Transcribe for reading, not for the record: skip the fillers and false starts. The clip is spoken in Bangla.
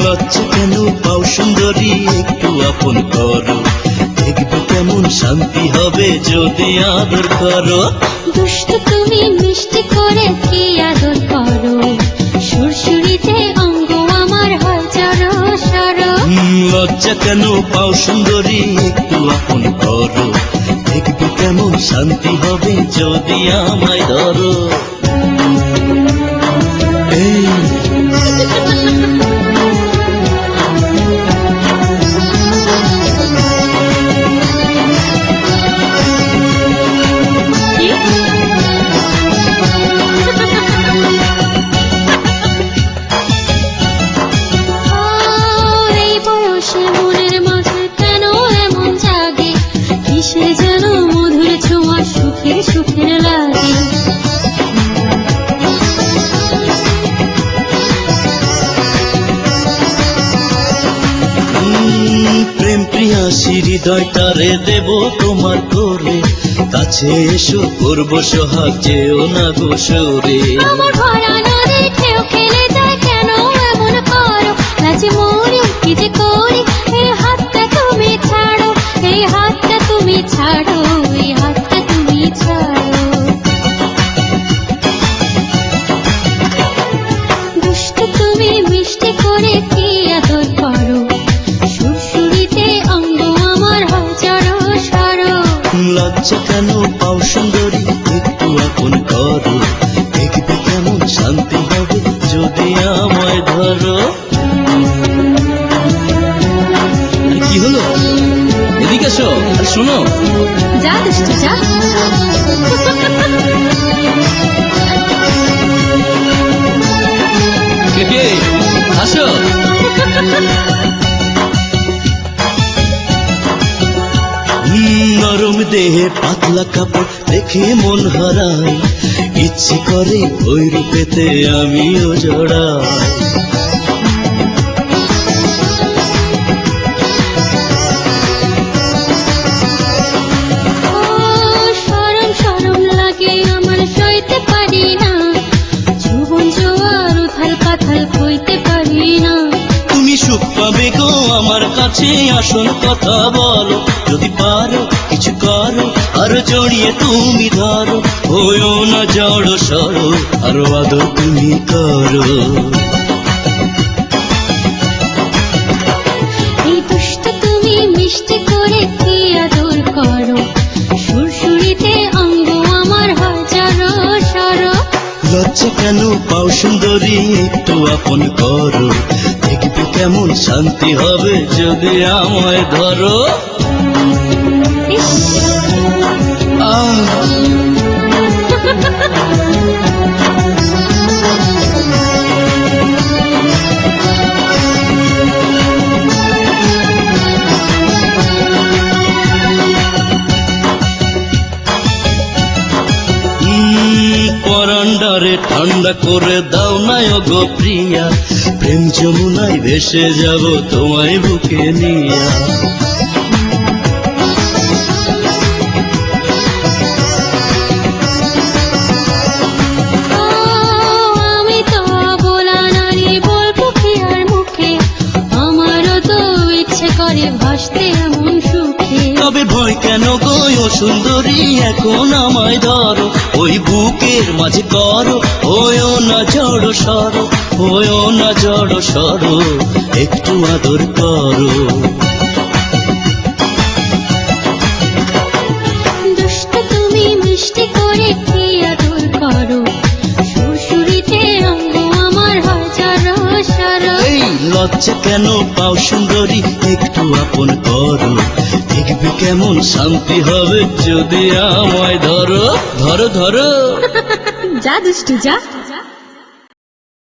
লজ্জা কেন পাও সুন্দরী, একটু আপন করো, দেখবে কেমন শান্তি হবে যদি আদর করো। দুষ্ট তুমি মিষ্টি করে কি আদর করো, সুরসুরিতে অঙ্গ আমার হয় জড়ো সরো। লজ্জা কেন পাও সুন্দরী, একটু আপন করো, দেখবে কেমন শান্তি হবে যদি আমায় ধরো। এই এই বয়সে মনের মাঝে কেন এমন জাগে, কিসে যেন মধুর ছোঁয়া সুখের সুখের লাগে। প্রেম প্রিয়াসী হৃদয়টারে দেব তোমার করে, কাছে এসো করব সোহাগ, যেও না গো সরে। আমার ভরা নদী ঢেউ খেলে যায় কেন এমন করো, লাজে মরি কি যে করি, এই হাতটা তুমি ছাড়ো, এই হাতটা তুমি ছাড়ো, এই হাতটা তুমি ছাড়ো। দুষ্ট তুমি মিষ্টি করে কি আদর করো, সুরসুরিতে অঙ্গ আমার হয় জড়ো সরো। লজ্জা কেন পাও সুন্দরী, একটু আপন করো, দেখবে কেমন শান্তি হবে যদি আমায় ধরো। আরে কি হলো, এদিকে এসো আর শোনো। যা দুষ্ট যা। কে কে আসো। নরম দেহে পাতলা কাপড় দেখে মন হারায়, ইচ্ছে করে ওই রূপেতে আমিও জড়াই। ও শরম শরম লাগে আমার, সইতে পারি না, যৌবন জোয়ার উথাল পাথাল কইতে পারি না। তুমি সুখ পাবে গো আমার কাছে, আসল কথা বলো, যদি পারো কিছু করো, আর জড়িয়ে তুমি ধরো, হইও না জড়ো সরো, আরো আদর তুমি করো। এই দুষ্ট তুমি মিষ্টি করে কি আদর করো, সুরসুরিতে অঙ্গ আমার হয় জড়ো সরো। লজ্জা কেন পাও সুন্দরী, একটু আপন করো, দেখবে কেমন শান্তি হবে যদি আমায় ধরো। ইস, আহ পরান্ডারে ঠান্ডা করে দাও না গো প্রিয়া, প্রেম যমুনায় ভেসে যাব তোমায় বুকে নিয়া। ও আমি তো বলা নারী, বলবো কি আর মুখে, আমারও তো ইচ্ছে করে ভাসতে এমন সুখে। তবে ভয় কেন গো ও সুন্দরী, এখন আমায় ধরো, ওই বুকের মাঝে করো, হইও না জড়ো সরো, হইও না জড়ো সরো, একটু আদর করো। দুষ্ট তুমি মিষ্টি করে কি আদর করো, সুরসুরিতে অঙ্গ আমার হয় জড়ো সরো। এই লজ্জা কেন পাও সুন্দরী, একটু আপন করো, দেখবে কেমন শান্তি হবে যদি আমায় ধরো। ধরো ধরো। যা দুষ্টু যা।